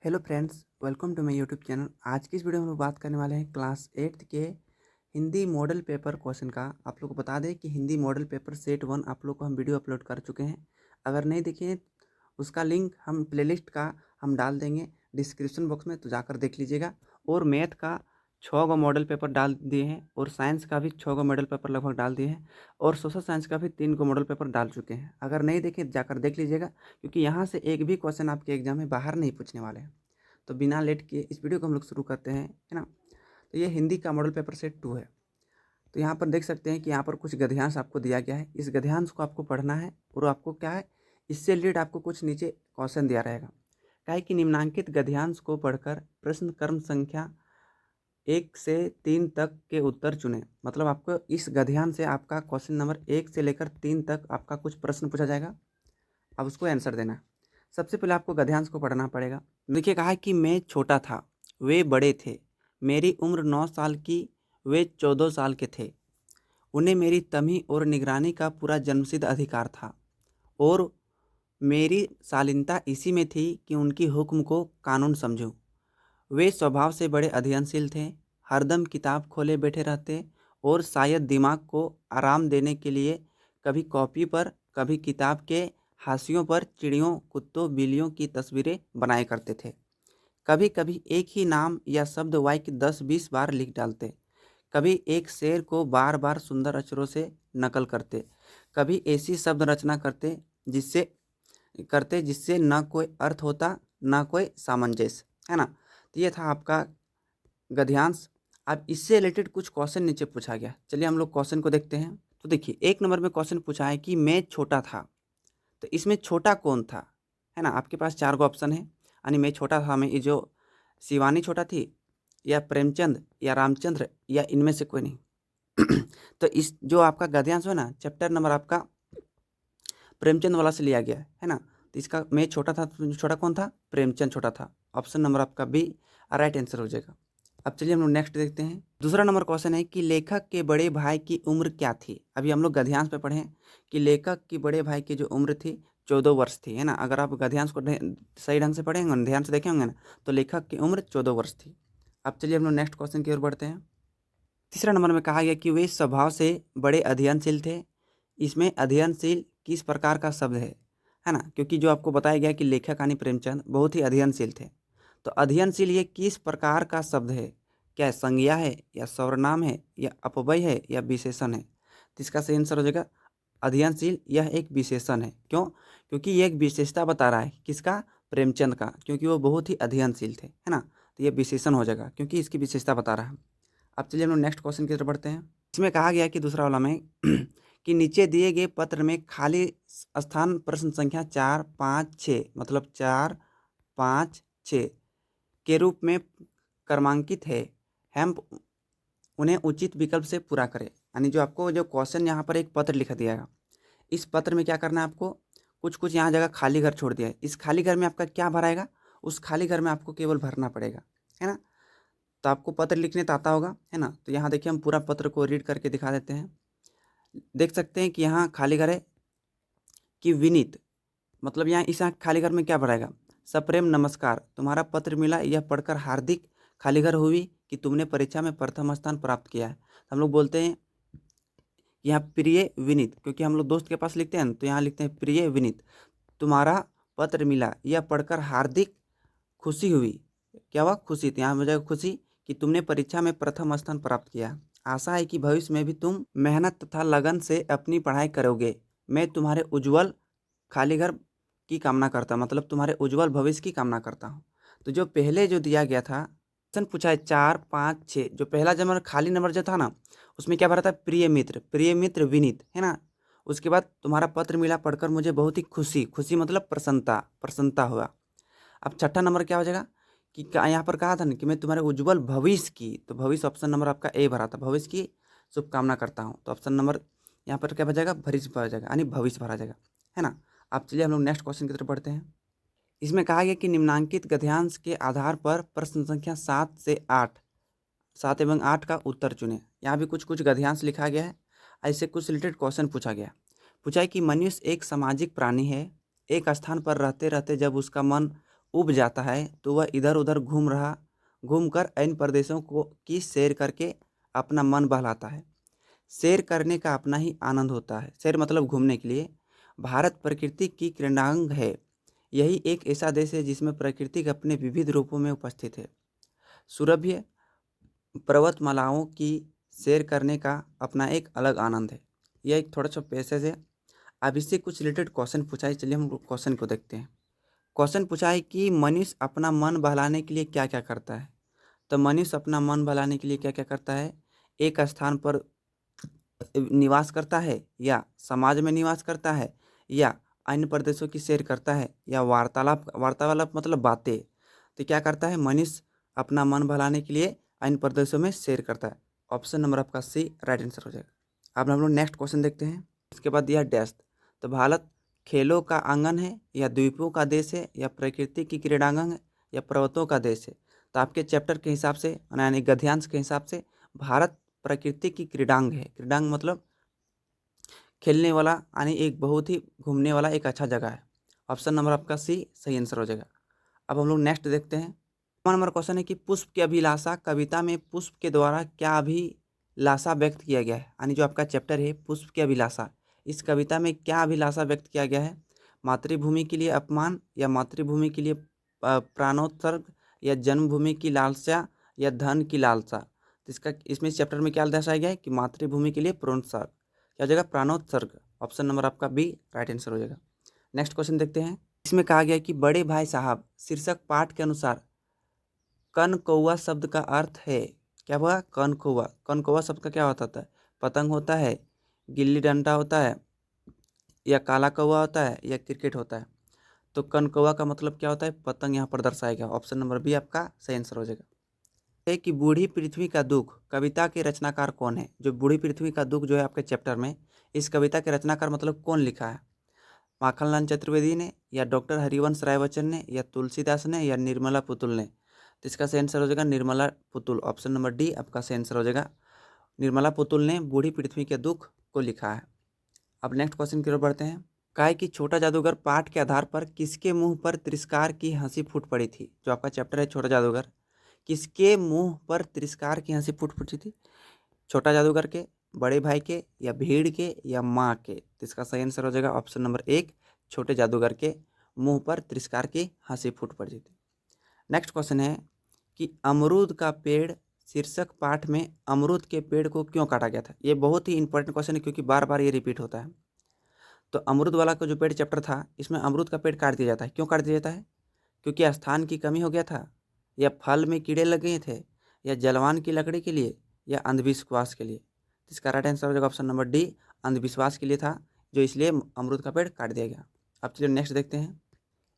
Hello friends, welcome to my YouTube channel. आज की इस वीडियो में हम लोग बात करने वाले हैं क्लास 8th के हिंदी मॉडल पेपर क्वेश्चन का। आप लोग को बता दें कि हिंदी मॉडल पेपर सेट 1 आप लोग को हम वीडियो अपलोड कर चुके हैं। अगर नहीं देखिए उसका लिंक हम प्लेलिस्ट का हम डाल देंगे डिस्क्रिप्शन बॉक्स में, तो जाकर देख लीजिएगा। और मैथ का 6 मॉडल पेपर डाल दिए हैं और साइंस का भी 6 मॉडल पेपर लगभग डाल दिए हैं और सोशल साइंस का भी 3 मॉडल पेपर डाल चुके हैं। अगर नहीं देखे जाकर देख लीजिएगा, क्योंकि यहाँ से एक भी क्वेश्चन आपके एग्जाम में बाहर नहीं पूछने वाले हैं। तो बिना लेट किए इस वीडियो को हम लोग शुरू करते हैं, है ना। तो ये हिंदी का मॉडल पेपर सेट 2 है। तो यहाँ पर देख सकते हैं कि यहाँ पर कुछ गद्यांश आपको दिया गया है। इस गद्यांश को आपको पढ़ना है और आपको क्या है, इससे रिलेटेड आपको कुछ नीचे क्वेश्चन दिया रहेगा। क्या है कि निम्नांकित गद्यांश को पढ़कर प्रश्न क्रम संख्या 1 से 3 तक के उत्तर चुनें। मतलब आपको इस गद्यांश से आपका क्वेश्चन नंबर 1 से लेकर 3 तक आपका कुछ प्रश्न पूछा जाएगा, अब उसको आंसर देना है। सबसे पहले आपको गद्यांश को पढ़ना पड़ेगा। देखिए, कहा है कि मैं छोटा था, वे बड़े थे, मेरी उम्र 9 साल की, वे 14 साल के थे, उन्हें मेरी तमी और निगरानी का पूरा जन्मसिद्ध अधिकार था और मेरी शालीनता इसी में थी कि उनकी हुक्म को कानून समझूं। वे स्वभाव से बड़े अध्ययनशील थे, हरदम किताब खोले बैठे रहते और शायद दिमाग को आराम देने के लिए कभी कॉपी पर कभी किताब के हाशियों पर चिड़ियों, कुत्तों, बिल्लियों की तस्वीरें बनाया करते थे। कभी कभी एक ही नाम या शब्द वाक्य 10-20 बार लिख डालते, कभी एक शेर को बार बार सुंदर अक्षरों से नकल करते, कभी ऐसी शब्द रचना करते जिससे न कोई अर्थ होता न कोई सामंजस्य, है ना। तो ये था आपका गद्यांश। अब इससे रिलेटेड कुछ क्वेश्चन नीचे पूछा गया। चलिए हम लोग क्वेश्चन को देखते हैं। तो देखिए, 1 नंबर में क्वेश्चन पूछा है कि मैं छोटा था। तो इसमें छोटा कौन था, है ना। आपके पास 4 गो ऑप्शन है, यानी मैं छोटा था में ये जो शिवानी छोटा थी, या प्रेमचंद, या रामचंद्र, या इनमें से कोई नहीं। तो इस जो आपका गद्यांश है ना, चैप्टर नंबर आपका प्रेमचंद वाला से लिया गया है ना। तो इसका मैं छोटा था, तो छोटा कौन था, प्रेमचंद छोटा था। ऑप्शन नंबर आपका बी राइट आंसर हो जाएगा। अब चलिए हम लोग नेक्स्ट देखते हैं। दूसरा नंबर क्वेश्चन है कि लेखक के बड़े भाई की उम्र क्या थी। अभी हम लोग गद्यांश पे पढ़े हैं कि लेखक की बड़े भाई की जो उम्र थी 14 वर्ष थी, है ना। अगर आप गद्यांश को सही ढंग से पढ़ेंगे, ध्यान से देखे होंगे ना, तो लेखक की उम्र 14 वर्ष थी। अब चलिए हम लोग नेक्स्ट क्वेश्चन की ओर बढ़ते हैं। तीसरा नंबर में कहा गया कि वे स्वभाव से बड़े अध्ययनशील थे। इसमें अध्ययनशील किस प्रकार का शब्द है ना, क्योंकि जो आपको बताया गया कि लेखक यानी प्रेमचंद बहुत ही अध्ययनशील थे। तो अध्ययनशील ये किस प्रकार का शब्द है, क्या संज्ञा है या सर्वनाम है या अपव्यय है या विशेषण है। तो इसका सही आंसर हो जाएगा अध्ययनशील, यह एक विशेषण है। क्यों? क्योंकि ये एक विशेषता बता रहा है, किसका, प्रेमचंद का, क्योंकि वो बहुत ही अध्ययनशील थे, है ना। तो ये विशेषण हो जाएगा क्योंकि इसकी विशेषता बता रहा है। अब चलिए हम लोग नेक्स्ट क्वेश्चन की तरफ बढ़ते हैं। इसमें कहा गया कि दूसरा वाला में कि नीचे दिए गए पत्र में खाली स्थान प्रश्न संख्या 4, 5, 6 मतलब 4, 5, 6 के रूप में क्रमांकित है। हम उन्हें उचित विकल्प से पूरा करें। यानी जो आपको जो क्वेश्चन यहाँ पर एक पत्र लिखा दिया है, इस पत्र में क्या करना है आपको, कुछ कुछ यहाँ जगह खाली घर छोड़ दिया है। इस खाली घर में आपका क्या भराएगा, उस खाली घर में आपको केवल भरना पड़ेगा, है ना। तो आपको पत्र लिखने तो आता होगा, है ना। तो यहाँ देखिए हम पूरा पत्र को रीड करके दिखा देते हैं। देख सकते हैं कि यहाँ खाली घर है कि विनीत, मतलब यहाँ इस खाली घर में क्या भराएगा, सप्रेम नमस्कार, तुम्हारा पत्र मिला, यह पढ़कर हार्दिक खाली घर हुई कि तुमने परीक्षा में प्रथम स्थान प्राप्त किया है। तो हम लोग बोलते हैं यहाँ प्रिय विनीत, क्योंकि हम लोग दोस्त के पास लिखते हैं तो यहाँ लिखते हैं प्रिय विनीत, तुम्हारा पत्र मिला, यह पढ़कर हार्दिक खुशी हुई। क्या हुआ, खुशी। तो यहाँ हो जाएगा खुशी कि तुमने परीक्षा में प्रथम स्थान प्राप्त किया। आशा है कि भविष्य में भी तुम मेहनत तथा लगन से अपनी पढ़ाई करोगे। मैं तुम्हारे उज्जवल खाली घर की कामना करता, मतलब तुम्हारे उज्जवल भविष्य की कामना करता हूँ। तो जो पहले जो दिया गया था, क्वेश्चन पूछा है 4, 5, 6, जो पहला नंबर खाली नंबर जो था ना, उसमें क्या भरा था, प्रिय मित्र विनीत, है ना। उसके बाद तुम्हारा पत्र मिला, पढ़कर मुझे बहुत ही खुशी, खुशी मतलब प्रसन्नता हुआ। अब छठा नंबर क्या हो जाएगा कि यहाँ पर कहा था ना कि मैं तुम्हारे उज्जवल भविष्य की, तो भविष्य ऑप्शन नंबर आपका ए भरा था, भविष्य की शुभकामना करता हूँ। तो ऑप्शन नंबर यहाँ पर क्या बचेगा, भविष्य भरा जाएगा, यानी भविष्य भरा जाएगा, है ना। अब चलिए हम लोग नेक्स्ट क्वेश्चन की तरफ बढ़ते हैं। इसमें कहा गया कि निम्नांकित गद्यांश के आधार पर प्रश्न संख्या 7 से 8, 7 एवं 8 का उत्तर चुनें। यहाँ भी कुछ कुछ गद्यांश लिखा गया है, ऐसे कुछ रिलेटेड क्वेश्चन पूछा है कि मनुष्य एक सामाजिक प्राणी है। एक स्थान पर रहते रहते जब उसका मन उब जाता है तो वह इधर उधर घूमकर इन प्रदेशों को की सैर करके अपना मन बहलाता है। सैर करने का अपना ही आनंद होता है। सैर मतलब घूमने के लिए। भारत प्रकृति की क्रीड़ांग है। यही एक ऐसा देश है जिसमें प्रकृति के अपने विविध रूपों में उपस्थित है। सुरभ्य पर्वतमालाओं की सैर करने का अपना एक अलग आनंद है। यह एक थोड़ा सा पैसेज है। अब इससे कुछ रिलेटेड क्वेश्चन पूछा है, चलिए हम क्वेश्चन को देखते हैं। क्वेश्चन पूछा है कि मनुष्य अपना मन बहलाने के लिए क्या क्या करता है। तो मनुष्य अपना मन बहलाने के लिए क्या क्या करता है? एक स्थान पर निवास करता है, या समाज में निवास करता है, या अन्य प्रदेशों की सैर करता है, या वार्तालाप मतलब बातें। तो क्या करता है मनुष्य? अपना मन बहलाने के लिए अन्य प्रदेशों में सैर करता है। ऑप्शन नंबर आपका सी राइट आंसर हो जाएगा। अब हम लोग नेक्स्ट क्वेश्चन देखते हैं। इसके बाद दिया डैश। तो भारत खेलों का आंगन है, या द्वीपों का देश है, या प्रकृति की क्रीड़ांगन है, या पर्वतों का देश है। तो आपके चैप्टर के हिसाब से यानी गद्यांश के हिसाब से भारत प्रकृति की क्रीड़ांग है। क्रीड़ांग मतलब खेलने वाला, यानी एक बहुत ही घूमने वाला एक अच्छा जगह है। ऑप्शन नंबर आपका सी सही आंसर हो जाएगा। अब हम लोग नेक्स्ट देखते हैं। नंबर क्वेश्चन है कि पुष्प की अभिलाषा कविता में पुष्प के द्वारा क्या अभिलाषा व्यक्त किया गया है। यानी जो आपका चैप्टर है पुष्प की अभिलाषा, इस कविता में क्या अभिलाषा व्यक्त किया गया है? मातृभूमि के लिए अपमान, या मातृभूमि के लिए प्राणोत्सर्ग, या जन्मभूमि की लालसा, या धन की लालसा। तो इसका इसमें इस चैप्टर में क्या दर्शाया गया है कि मातृभूमि के लिए प्राणोत्सर्ग, क्या हो जाएगा? प्राणोत्सर्ग। ऑप्शन नंबर आपका बी राइट आंसर हो जाएगा। नेक्स्ट क्वेश्चन देखते हैं। इसमें कहा गया है कि बड़े भाई साहब शीर्षक पाठ के अनुसार कन कौआ शब्द का अर्थ है। क्या हुआ? कन कौआ। कन कौआ शब्द का क्या होता है? पतंग होता है, गिल्ली डंडा होता है, या काला कौआ होता है, या क्रिकेट होता है। तो कन कौआ का मतलब क्या होता है? पतंग यहाँ पर दर्शाया गया। ऑप्शन नंबर बी आपका सही आंसर हो जाएगा। है कि बूढ़ी पृथ्वी का दुख कविता के रचनाकार कौन है? जो बूढ़ी पृथ्वी का दुख जो है आपके चैप्टर में, इस कविता के रचनाकार मतलब कौन लिखा है? माखनलाल चतुर्वेदी ने, या डॉक्टर हरिवंश राय बच्चन ने, या तुलसीदास ने, या निर्मला पुतुल ने। तो इसका सही आंसर हो जाएगा Nirmala Putul. Option number D आपका सही आंसर हो जाएगा। निर्मला पुतुल ने बूढ़ी पृथ्वी के दुख को लिखा है। अब नेक्स्ट क्वेश्चन की ओर बढ़ते हैं। काय कि छोटा जादूगर पाठ के आधार पर किसके मुंह पर तिरस्कार की हंसी फूट पड़ी थी? जो आपका चैप्टर है छोटा जादूगर, किसके मुंह पर तिरस्कार की हंसी फूट पड़ी थी? छोटा जादूगर के, बड़े भाई के, या भीड़ के, या माँ के। तो इसका सही आंसर हो जाएगा ऑप्शन नंबर एक, छोटे जादूगर के मुंह पर तिरस्कार की हंसी फूट पड़ी थी। नेक्स्ट क्वेश्चन है कि अमरूद का पेड़ शीर्षक पाठ में अमरूद के पेड़ को क्यों काटा गया था? ये बहुत ही इंपॉर्टेंट क्वेश्चन है क्योंकि बार बार ये रिपीट होता है। तो अमरूद वाला का जो पेड़ चैप्टर था, इसमें अमरूद का पेड़ काट दिया जाता है। क्यों काट दिया जाता है? क्योंकि स्थान की कमी हो गया था, या फल में कीड़े लग गए थे, या जलवान की लकड़ी के लिए, या अंधविश्वास के लिए। तो इसका राइट आंसर हो जाएगा ऑप्शन नंबर डी, अंधविश्वास के लिए था, जो इसलिए अमरूद का पेड़ काट दिया गया। अब चलिए नेक्स्ट देखते हैं।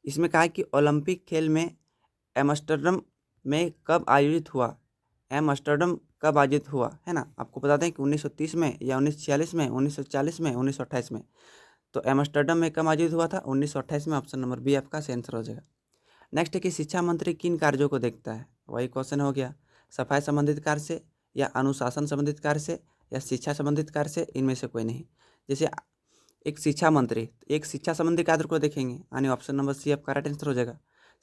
इसमें कहा है कि ओलंपिक खेल में एम्स्टर्डम में कब आयोजित हुआ? एम्स्टर्डम कब आयोजित हुआ है ना? आपको बता दें कि 1930 में, या 1946 में, 1940 में, 1928 में। तो एम्स्टर्डम में कब आयोजित हुआ था? 1928 में। ऑप्शन नंबर बी आपका सही आंसर हो जाएगा। नेक्स्ट है कि शिक्षा मंत्री किन कार्यों को देखता है? वही क्वेश्चन हो गया। सफाई संबंधित कार्य से, या अनुशासन संबंधित कार्य से, या शिक्षा संबंधित कार्य से, इनमें से कोई नहीं। जैसे एक शिक्षा मंत्री एक शिक्षा संबंधी कार्य को देखेंगे, यानी ऑप्शन नंबर सी आपका राइट आंसर हो जाएगा।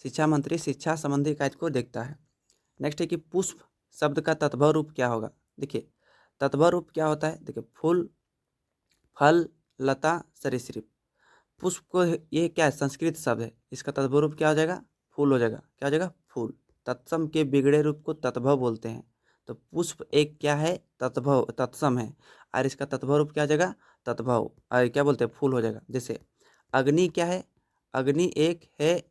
शिक्षा मंत्री शिक्षा संबंधी कार्य को देखता है। नेक्स्ट है कि पुष्प शब्द का तत्भव रूप क्या होगा? देखिए तत्भव रूप क्या होता है। देखिए फूल, फल, लता, सरीसृप। पुष्प को ये क्या है? संस्कृत शब्द है। इसका तत्भव रूप क्या हो जाएगा? फूल हो जाएगा। क्या हो जाएगा? फूल। तत्सम के बिगड़े रूप को तत्भव बोलते हैं। तो पुष्प एक क्या है? तत्भव, तत्सम है। और इसका तत्भव रूप क्या हो जाएगा? तत्भव। और क्या बोलते हैं? फूल हो जाएगा। जैसे अग्नि क्या है? अग्नि एक है,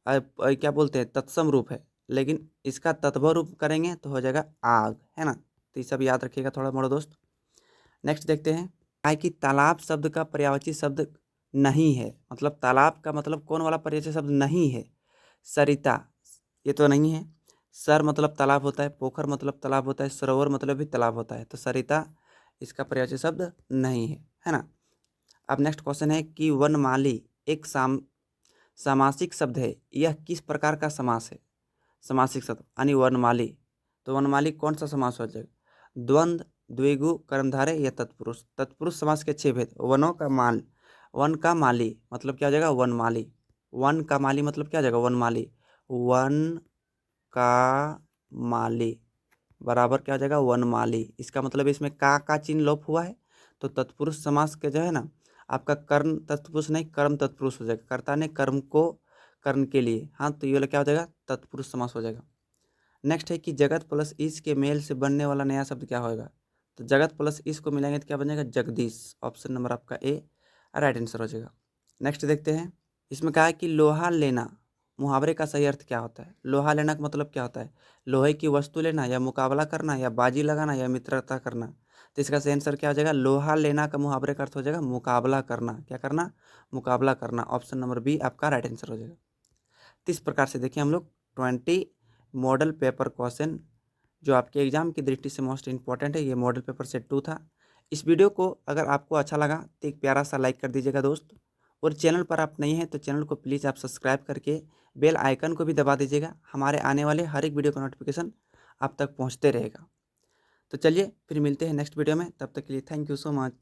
क्या बोलते हैं? तत्सम रूप है। लेकिन इसका तत्भव रूप करेंगे तो हो जाएगा आग, है ना? तो ये सब याद रखिएगा थोड़ा मोड़ा दोस्त। नेक्स्ट देखते हैं। है कि तालाब शब्द का पर्यायवाची शब्द नहीं है। मतलब तालाब का मतलब कौन वाला पर्यायवाची शब्द नहीं है? सरिता, ये तो नहीं है। सर मतलब तालाब होता है, पोखर मतलब तालाब होता है, सरोवर मतलब भी तालाब होता है। तो सरिता इसका पर्यायवाची शब्द नहीं है ना? अब नेक्स्ट क्वेश्चन है कि वनमाली एक सामासिक शब्द है। यह किस प्रकार का समास है? समासिक शब्द यानी वनमाली। तो वनमाली कौन सा समास हो जाएगा? द्वंद्व, द्विगु, कर्मधारय, या तत्पुरुष। तत्पुरुष समास के 6 भेद। वनों का माल, वन का माली मतलब क्या हो जाएगा? वनमाली। वन का माली मतलब क्या हो जाएगा? वनमाली। वन का माली बराबर क्या हो जाएगा, वनमाली। इसका मतलब इसमें का चिन्ह लोप हुआ है, तो तत्पुरुष समास के जो है ना आपका कर्म तत्पुरुष नहीं कर्म तत्पुरुष हो जाएगा। कर्ता ने कर्म को कर्ण के लिए, हाँ, तो ये वाला क्या हो जाएगा, तत्पुरुष समास हो जाएगा। नेक्स्ट है कि जगत प्लस ईश के मेल से बनने वाला नया शब्द क्या होगा, तो जगत प्लस ईश को मिलाएंगे तो क्या बन जाएगा, जगदीश। ऑप्शन नंबर आपका ए राइट आंसर हो जाएगा। नेक्स्ट देखते हैं, इसमें कहा है कि लोहा लेना मुहावरे का सही अर्थ क्या होता है। लोहा लेना का मतलब क्या होता है, लोहे की वस्तु लेना, या मुकाबला करना, या बाजी लगाना, या मित्रता करना। तो इसका सही आंसर क्या हो जाएगा, लोहा लेना का मुहावरे का अर्थ हो जाएगा मुकाबला करना। क्या करना, मुकाबला करना। ऑप्शन नंबर बी आपका राइट आंसर हो जाएगा। तो इस प्रकार से देखिए हम लोग 20 मॉडल पेपर क्वेश्चन जो आपके एग्जाम की दृष्टि से मोस्ट इंपॉर्टेंट है, ये मॉडल पेपर सेट 2 था। इस वीडियो को अगर आपको अच्छा लगा तो एक प्यारा सा लाइक कर दीजिएगा दोस्त, और चैनल पर आप नहीं हैं तो चैनल को प्लीज़ आप सब्सक्राइब करके बेल आइकन को भी दबा दीजिएगा। हमारे आने वाले हर एक वीडियो का नोटिफिकेशन आप तक पहुंचते रहेगा। तो चलिए फिर मिलते हैं नेक्स्ट वीडियो में, तब तक के लिए थैंक यू सो मच।